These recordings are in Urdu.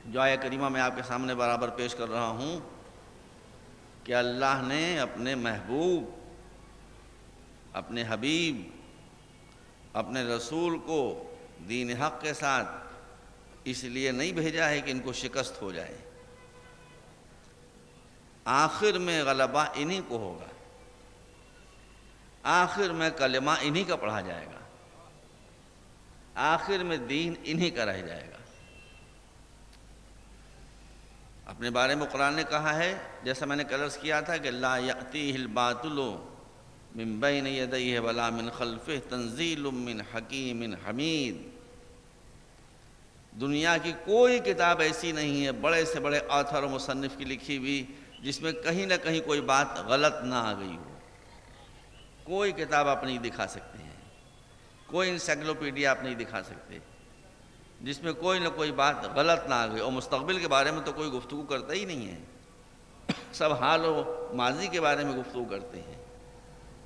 جو آیہ کریمہ میں آپ کے سامنے برابر پیش کر رہا ہوں کہ اللہ نے اپنے محبوب، اپنے حبیب، اپنے رسول کو دین حق کے ساتھ اس لیے نہیں بھیجا ہے کہ ان کو شکست ہو جائے، آخر میں غلبہ انہی کو ہوگا، آخر میں کلمہ انہی کا پڑھا جائے گا، آخر میں دین انہی کا رہ جائے گا۔ اپنے بارے میں قرآن نے کہا ہے، جیسا میں نے عرض کیا تھا کہ لا یأتیہ الباطل من بین یدیہ ولا من خلفہ تنزیل من حکیم حمید۔ دنیا کی کوئی کتاب ایسی نہیں ہے بڑے سے بڑے آتھر و مصنف کی لکھی ہوئی جس میں کہیں نہ کہیں کوئی بات غلط نہ آ گئی ہو۔ کوئی کتاب آپ نہیں دکھا سکتے ہیں، کوئی انسائکلوپیڈیا آپ نہیں دکھا سکتے جس میں کوئی نہ کوئی بات غلط نہ آ گئی۔ اور مستقبل کے بارے میں تو کوئی گفتگو کرتا ہی نہیں ہے، سب حال و ماضی کے بارے میں گفتگو کرتے ہیں،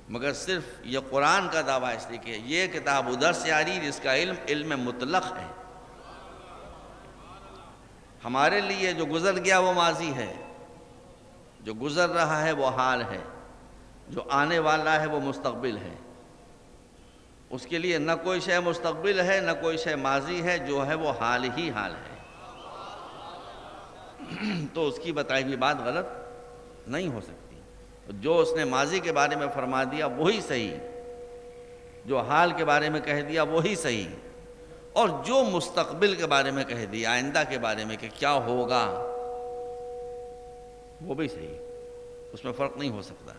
مگر صرف یہ قرآن کا دعویٰ اس لیے کہ یہ کتاب ادھر سے آ رہی جس کا علم مطلق ہے۔ ہمارے لیے جو گزر گیا وہ ماضی ہے، جو گزر رہا ہے وہ حال ہے، جو آنے والا ہے وہ مستقبل ہے۔ اس کے لیے نہ کوئی شے مستقبل ہے نہ کوئی شے ماضی ہے، جو ہے وہ حال ہی حال ہے۔ تو اس کی بتائی ہوئی بات غلط نہیں ہو سکتی۔ جو اس نے ماضی کے بارے میں فرما دیا وہی صحیح، جو حال کے بارے میں کہہ دیا وہی صحیح، اور جو مستقبل کے بارے میں کہہ دیا، آئندہ کے بارے میں کہ کیا ہوگا، وہ بھی صحیح، اس میں فرق نہیں ہو سکتا۔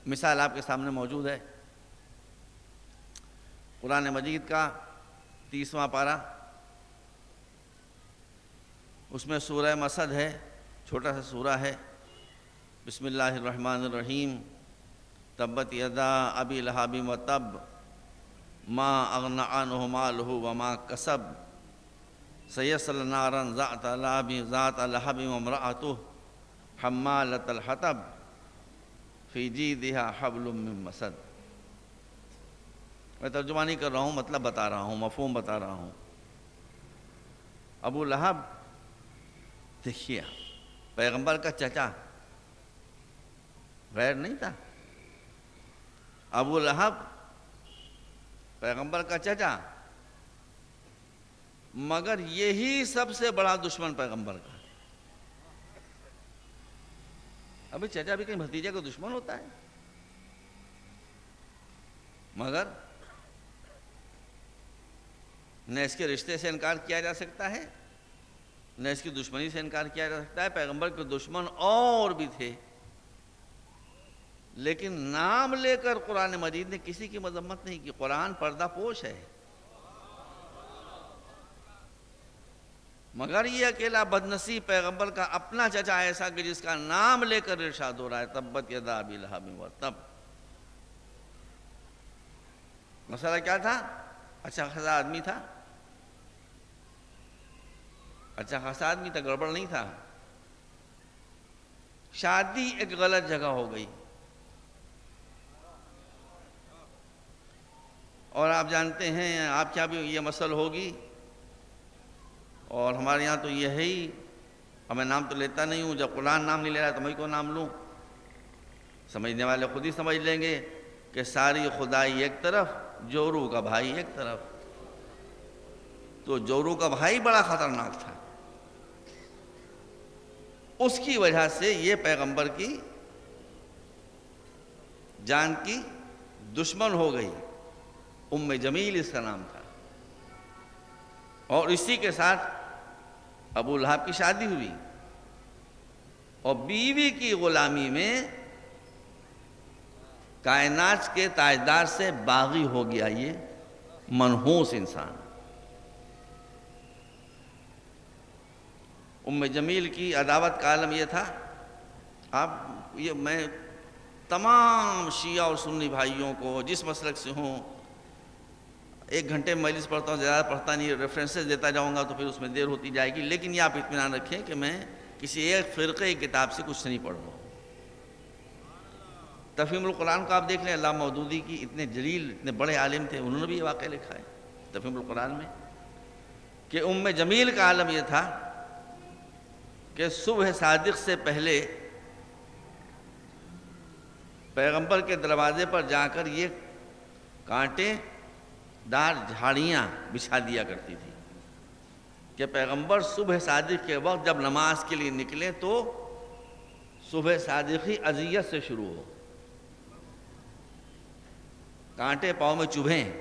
مثال آپ کے سامنے موجود ہے، قرآن مجید کا 30واں پارہ، اس میں سورہ مسد ہے، چھوٹا سا سورہ ہے۔ بسم اللہ الرحمن الرحیم۔ تبت یدا ابی لہب وتب ما اغنی عنہ مالہ وما کسب سیصلی نارا ذات لہب وامرأتہ حمالۃ الحطب فی جیدہا حبل من مسد۔ میں ترجمہ نہیں کر رہا ہوں، مطلب بتا رہا ہوں، مفہوم بتا رہا ہوں۔ ابو لہب دیکھیے، پیغمبر کا چچا، غیر نہیں تھا، ابو لہب پیغمبر کا چچا، مگر یہی سب سے بڑا دشمن پیغمبر کا۔ ابھی چچا بھی کہیں بھتیجے کا دشمن ہوتا ہے؟ مگر نہ اس کے رشتے سے انکار کیا جا سکتا ہے، نہ اس کی دشمنی سے انکار کیا جا سکتا ہے۔ پیغمبر کے دشمن اور بھی تھے، لیکن نام لے کر قرآن مجید نے کسی کی مذمت نہیں کی۔ قرآن پردہ پوش ہے، مگر یہ اکیلا بدنصیب پیغمبر کا اپنا چچا ایسا کہ جس کا نام لے کر ارشاد ہو رہا ہے تبت یدا ابی لہب وتب۔ مسئلہ کیا تھا؟ اچھا خاصا آدمی تھا، اچھا خاصا آدمی تھا، گڑبڑ نہیں تھا۔ شادی ایک غلط جگہ ہو گئی، اور آپ جانتے ہیں، آپ کیا بھی یہ مسئلہ ہوگی، اور ہمارے یہاں تو یہ ہے ہی، اور میں نام تو لیتا نہیں ہوں، جب قرآن نام نہیں لے رہا تو میں کو نام لوں؟ سمجھنے والے خود ہی سمجھ لیں گے کہ ساری خدائی ایک طرف، جورو کا بھائی ایک طرف۔ تو جورو کا بھائی بڑا خطرناک تھا، اس کی وجہ سے یہ پیغمبر کی جان کی دشمن ہو گئی۔ ام جمیل اس کا نام تھا، اور اسی کے ساتھ ابو لہب کی شادی ہوئی، اور بیوی کی غلامی میں کائنات کے تاجدار سے باغی ہو گیا یہ منحوس انسان۔ ام جمیل کی عداوت کا عالم یہ تھا، میں تمام شیعہ اور سنی بھائیوں کو جس مسلک سے ہوں، 1 گھنٹے میں مجلس پڑھتا ہوں، زیادہ پڑھتا نہیں، ریفرنسز دیتا جاؤں گا تو پھر اس میں دیر ہوتی جائے گی، لیکن یہ آپ اطمینان رکھیں کہ میں کسی ایک فرقے کی کتاب سے کچھ نہیں پڑھ رہا ہوں۔ تفہیم القرآن کو آپ دیکھ لیں، علامہ مودودی کی، اتنے جلیل، اتنے بڑے عالم تھے، انہوں نے بھی یہ واقعہ لکھا ہے تفہیم القرآن میں، کہ ام جمیل کا عالم یہ تھا کہ صبح صادق سے پہلے پیغمبر کے دروازے پر جا کر یہ کانٹے دار جھاڑیاں بچھا دیا کرتی تھی کہ پیغمبر صبح صادق کے وقت جب نماز کے لیے نکلے تو صبح صادقی اذیت سے شروع ہو، کانٹے پاؤں میں چبھیں۔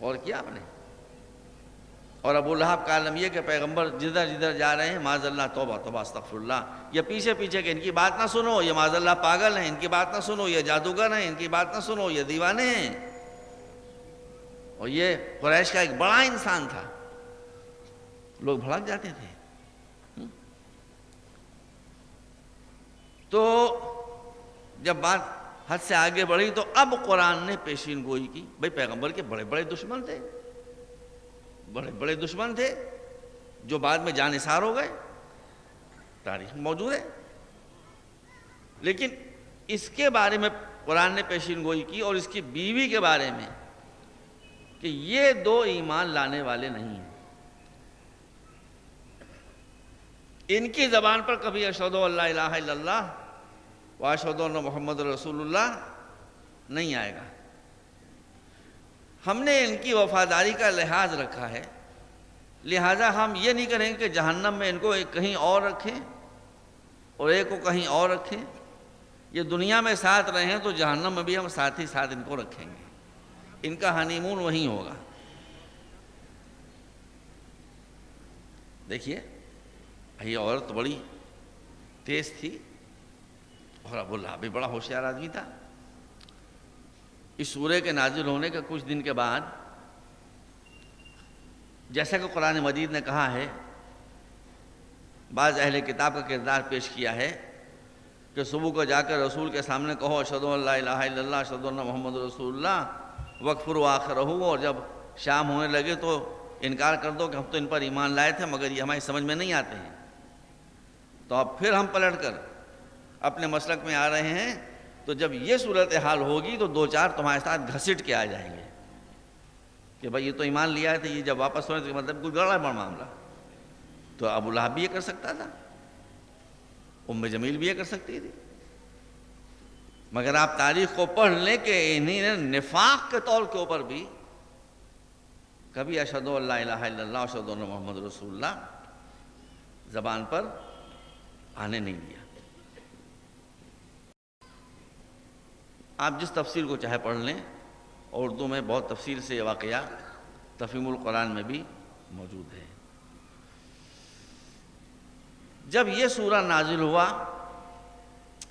اور کیا آپ نے؟ اور ابو لہب کا عالم یہ کہ پیغمبر جدھر جدھر جا رہے ہیں معاذ اللہ توبہ توبہ استغفر اللہ، یہ پیچھے پیچھے کہ ان کی بات نہ سنو، یہ معاذ اللہ پاگل ہیں، ان کی بات نہ سنو، یہ جادوگر ہیں، ان کی بات نہ سنو، یہ دیوانے ہیں۔ اور یہ قریش کا ایک بڑا انسان تھا، لوگ بھڑک جاتے تھے۔ تو جب بات حد سے آگے بڑھی تو اب قرآن نے پیشین گوئی کی۔ بھئی پیغمبر کے بڑے بڑے دشمن تھے، بڑے بڑے دشمن تھے جو بعد میں جانثار ہو گئے، تاریخ میں موجود ہے، لیکن اس کے بارے میں قرآن نے پیشین گوئی کی اور اس کی بیوی کے بارے میں کہ یہ دو ایمان لانے والے نہیں ہیں، ان کی زبان پر کبھی اشہد ان لا الہ الا اللہ واشہد ان محمد رسول اللہ نہیں آئے گا۔ ہم نے ان کی وفاداری کا لحاظ رکھا ہے، لہٰذا ہم یہ نہیں کریں کہ جہنم میں ان کو ایک کہیں اور رکھیں اور ایک کو کہیں اور رکھیں، یہ دنیا میں ساتھ رہیں تو جہنم میں بھی ہم ساتھ ہی ساتھ ان کو رکھیں گے، ان کا ہنی مون وہیں ہوگا۔ دیکھیے یہ عورت بڑی تیز تھی اور ابو لہب بھی بڑا ہوشیار آدمی تھا۔ اس سورہ کے نازل ہونے کے کچھ دن کے بعد جیسا کہ قرآن مجید نے کہا ہے، بعض اہل کتاب کا کردار پیش کیا ہے کہ صبح کو جا کر رسول کے سامنے کہو اشہد ان لا الہ الا اللہ اشہد ان محمد رسول اللہ وکفروا آخرہ، اور جب شام ہونے لگے تو انکار کر دو کہ ہم تو ان پر ایمان لائے تھے مگر یہ ہماری سمجھ میں نہیں آتے ہیں۔ تو اب پھر ہم پلٹ کر اپنے مسلک میں آ رہے ہیں، تو جب یہ صورتحال ہوگی تو دو چار تمہارے ساتھ گھسٹ کے آ جائیں گے کہ بھائی یہ تو ایمان لیا ہے تو یہ جب واپس ہونے تو مطلب کوئی گڑا بڑا معاملہ۔ تو ابو لہب بھی یہ کر سکتا تھا، ام جمیل بھی یہ کر سکتی تھی، مگر آپ تاریخ کو پڑھ لیں کہ انہیں نے نفاق کے طور کے اوپر بھی کبھی اشہد ان لا الہ الا اللہ اشہد ان محمد رسول اللہ زبان پر آنے نہیں دیا۔ آپ جس تفسیر کو چاہے پڑھ لیں، اردو میں بہت تفصیل سے یہ واقعہ تفہیم القرآن میں بھی موجود ہے۔ جب یہ سورہ نازل ہوا،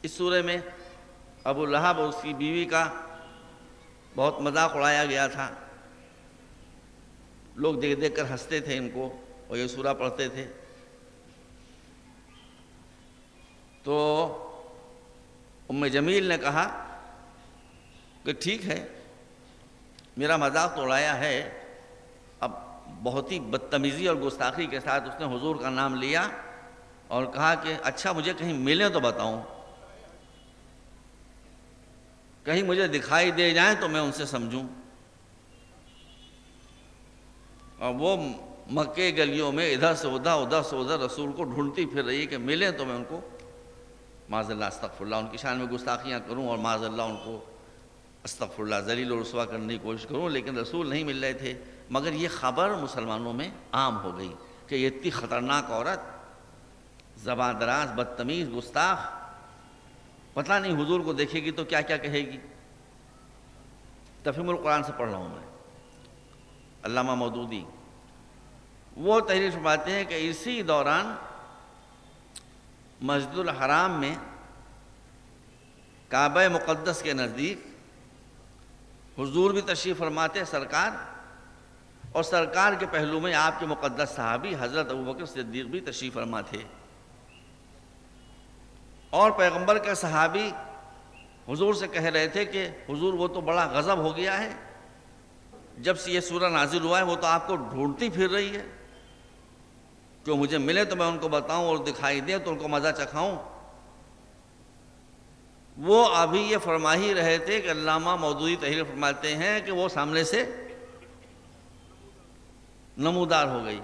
اس سورہ میں ابو لہب اور اس کی بیوی کا بہت مذاق اڑایا گیا تھا، لوگ دیکھ دیکھ کر ہنستے تھے ان کو اور یہ سورہ پڑھتے تھے۔ تو ام جمیل نے کہا کہ ٹھیک ہے، میرا مذاق تو اڑایا ہے، اب بہت ہی بدتمیزی اور گستاخی کے ساتھ اس نے حضور کا نام لیا اور کہا کہ اچھا مجھے کہیں ملیں تو بتاؤں، کہیں مجھے دکھائی دے جائیں تو میں ان سے سمجھوں۔ اور وہ مکے گلیوں میں ادھر سے ادھر ادھر سے ادھر رسول کو ڈھونڈتی پھر رہی کہ ملیں تو میں ان کو معاذ اللہ استغفر اللہ ان کی شان میں گستاخیاں کروں اور معاذ اللہ ان کو استغفر اللہ ذلیل و رسوا کرنے کی کوشش کروں، لیکن رسول نہیں مل رہے تھے۔ مگر یہ خبر مسلمانوں میں عام ہو گئی کہ یہ اتنی خطرناک عورت، زبان دراز، بدتمیز، گستاخ، پتہ نہیں حضور کو دیکھے گی تو کیا کیا کہے گی۔ تفہیم القرآن سے پڑھ رہا ہوں میں، علامہ مودودی وہ تحریر فرماتے ہیں کہ اسی دوران مسجد الحرام میں کعبہ مقدس کے نزدیک حضور بھی تشریف فرماتے سرکار، اور سرکار کے پہلو میں آپ کے مقدس صحابی حضرت ابوبکر صدیق بھی تشریف فرما تھے، اور پیغمبر کے صحابی حضور سے کہہ رہے تھے کہ حضور وہ تو بڑا غضب ہو گیا ہے، جب سے یہ سورہ نازل ہوا ہے وہ تو آپ کو ڈھونڈتی پھر رہی ہے، جو مجھے ملے تو میں ان کو بتاؤں اور دکھائی دے تو ان کو مزہ چکھاؤں۔ وہ ابھی یہ فرما ہی رہے تھے کہ علامہ مودودی تحریر فرماتے ہیں کہ وہ سامنے سے نمودار ہو گئی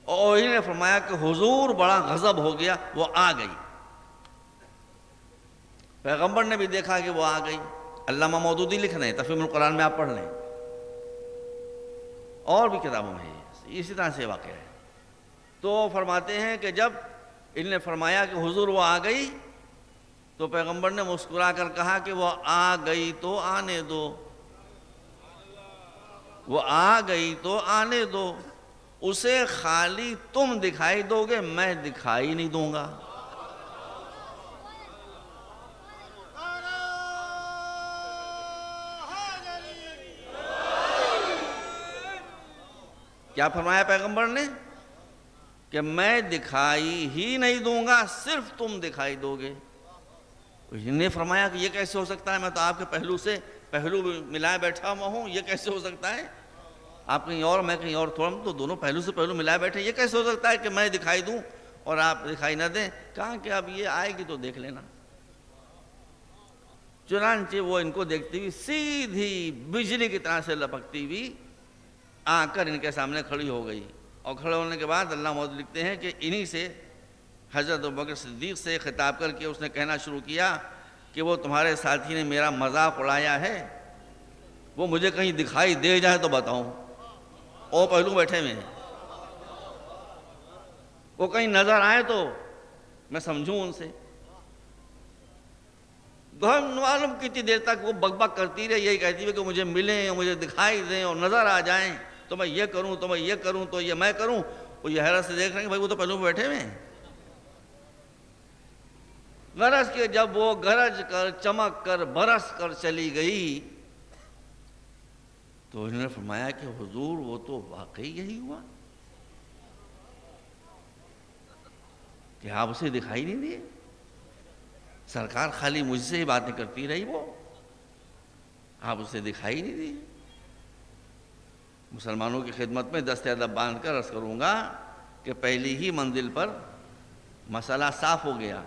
اور انہوں نے فرمایا کہ حضور بڑا غضب ہو گیا، وہ آ گئی۔ پیغمبر نے بھی دیکھا کہ وہ آ گئی۔ علامہ مودودی لکھ رہے ہیں، تفہیم القرآن میں آپ پڑھ لیں، اور بھی کتابوں میں ہے، اسی طرح سے واقعہ ہے۔ تو فرماتے ہیں کہ جب انہوں نے فرمایا کہ حضور وہ آ گئی، تو پیغمبر نے مسکرا کر کہا کہ وہ آ گئی تو آنے دو، وہ آ گئی تو آنے دو، اسے خالی تم دکھائی دو گے، میں دکھائی نہیں دوں گا۔ کیا فرمایا پیغمبر نے؟ کہ میں دکھائی ہی نہیں دوں گا، صرف تم دکھائی دو گے۔ انہوں نے فرمایا کہ یہ کیسے ہو سکتا ہے، میں تو آپ کے پہلو سے پہلو ملائے بیٹھا ہوا ہوں، یہ کیسے ہو سکتا ہے؟ آپ کہیں اور میں کہیں اور، تھوڑا تو دونوں پہلو سے پہلو ملائے بیٹھے، یہ کیسے ہو سکتا ہے کہ میں دکھائی دوں اور آپ دکھائی نہ دیں؟ کہا کہ اب یہ آئے گی تو دیکھ لینا۔ چنانچہ وہ ان کو دیکھتی ہوئی سیدھی بجلی کی طرح سے لپکتی ہوئی آ کر ان کے سامنے کھڑی ہو گئی، اور کھڑے ہونے کے بعد اللہ موضوع لکھتے ہیں کہ انہی سے حضرت ابوبکر صدیق سے خطاب کر کے اس نے کہنا شروع کیا کہ وہ تمہارے ساتھی نے میرا مذاق اڑایا ہے، وہ مجھے کہیں دکھائی دے جائے تو بتاؤں، اور پہلو بیٹھے ہوئے ہیں، وہ کہیں نظر آئے تو میں سمجھوں ان سے۔ معلوم کتنی دیر تک وہ بک بک کرتی رہی، یہی کہتی ہے کہ مجھے ملیں اور مجھے دکھائی دیں اور نظر آ جائیں تو میں یہ کروں، تو میں یہ کروں، تو یہ میں کروں۔ وہ یہ حیرت سے دیکھ رہے ہیں کہ بھائی وہ تو پہلو بیٹھے ہوئے ہیں۔ غرض کہ جب وہ گرج کر چمک کر برس کر چلی گئی تو انہوں نے فرمایا کہ حضور وہ تو واقعی یہی ہوا کہ آپ اسے دکھائی نہیں دیے، سرکار خالی مجھ سے ہی باتیں کرتی رہی، وہ آپ اسے دکھائی نہیں دیے۔ مسلمانوں کی خدمت میں دست ادب باندھ کر عرض کروں گا کہ پہلی ہی منزل پر مسئلہ صاف ہو گیا۔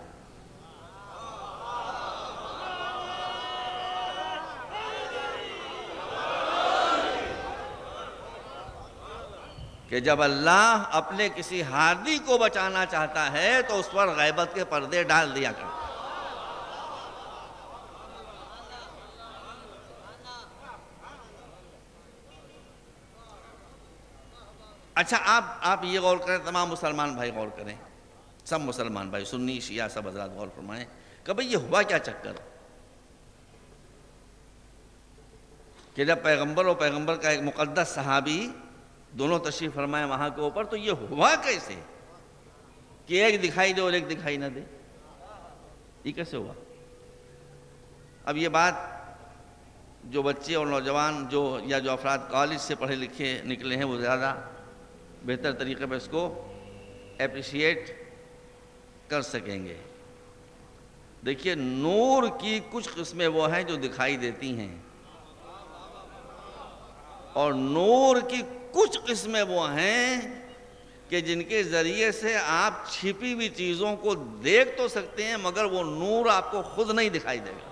کہ جب اللہ اپنے کسی ہادی کو بچانا چاہتا ہے تو اس پر غیبت کے پردے ڈال دیا کرتا ہے۔ اچھا آپ یہ غور کریں، تمام مسلمان بھائی غور کریں، سب مسلمان بھائی، سنی شیعہ سب حضرات غور فرمائیں کہ بھئی یہ ہوا کیا چکر کہ جب پیغمبر اور پیغمبر کا ایک مقدس صحابی دونوں تشریف فرمائے وہاں کے اوپر، تو یہ ہوا کیسے کہ ایک دکھائی دے اور ایک دکھائی نہ دے؟ یہ کیسے ہوا؟ اب یہ بات جو بچے اور نوجوان جو افراد کالج سے پڑھے لکھے نکلے ہیں وہ زیادہ بہتر طریقے پہ اس کو اپریشیٹ کر سکیں گے۔ دیکھیے، نور کی کچھ قسمیں وہ ہیں جو دکھائی دیتی ہیں، اور نور کی کچھ قسمیں وہ ہیں کہ جن کے ذریعے سے آپ چھپی ہوئی چیزوں کو دیکھ تو سکتے ہیں مگر وہ نور آپ کو خود نہیں دکھائی دے گا۔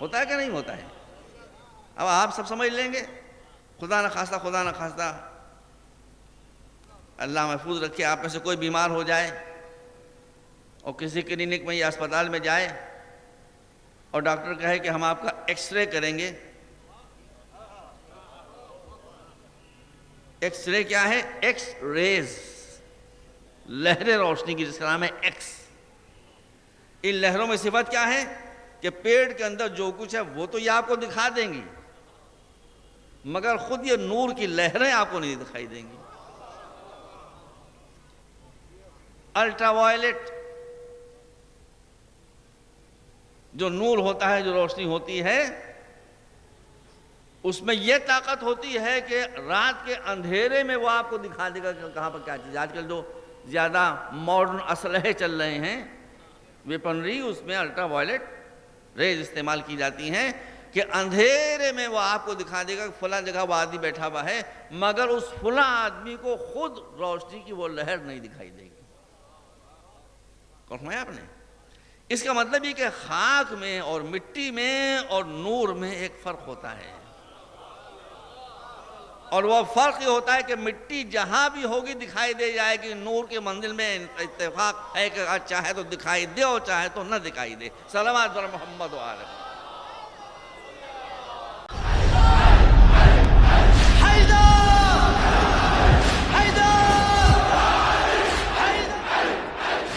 ہوتا ہے کہ نہیں ہوتا ہے؟ اب آپ سب سمجھ لیں گے، خدا نہ خواستہ اللہ محفوظ رکھے، آپ میں سے کوئی بیمار ہو جائے اور کسی کلینک میں یا اسپتال میں جائے اور ڈاکٹر کہے کہ ہم آپ کا ایکس رے کریں گے۔ ایکس رے کیا ہے؟ ایکس ریز، لہریں روشنی کی، جس کا نام ہے ایکس۔ ان لہروں میں صفت کیا ہے کہ پیٹ کے اندر جو کچھ ہے وہ تو یہ آپ کو دکھا دیں گی مگر خود یہ نور کی لہریں آپ کو نہیں دکھائی دیں گی۔ الٹرا وائلٹ جو نور ہوتا ہے، جو روشنی ہوتی ہے، اس میں یہ طاقت ہوتی ہے کہ رات کے اندھیرے میں وہ آپ کو دکھا دے گا کہ کہاں پر کیا چیز۔ آج کل جو زیادہ ماڈرن اسلحے چل رہے ہیں ویپنری، اس میں الٹرا وائلٹ ریز استعمال کی جاتی ہیں کہ اندھیرے میں وہ آپ کو دکھا دے گا کہ فلاں جگہ وہ آدمی بیٹھا ہوا ہے مگر اس فلاں آدمی کو خود روشنی کی وہ لہر نہیں دکھائی دے گی۔ کون سمجھا آپ نے؟ اس کا مطلب یہ کہ خاک میں اور مٹی میں اور نور میں ایک فرق ہوتا ہے۔ اور وہ فرق یہ ہوتا ہے کہ مٹی جہاں بھی ہوگی دکھائی دے جائے گی. نور کی منزل میں اتفاق ہے کہ چاہے تو دکھائی دے اور چاہے تو نہ دکھائی دے. صلوات بر محمد و آل محمد.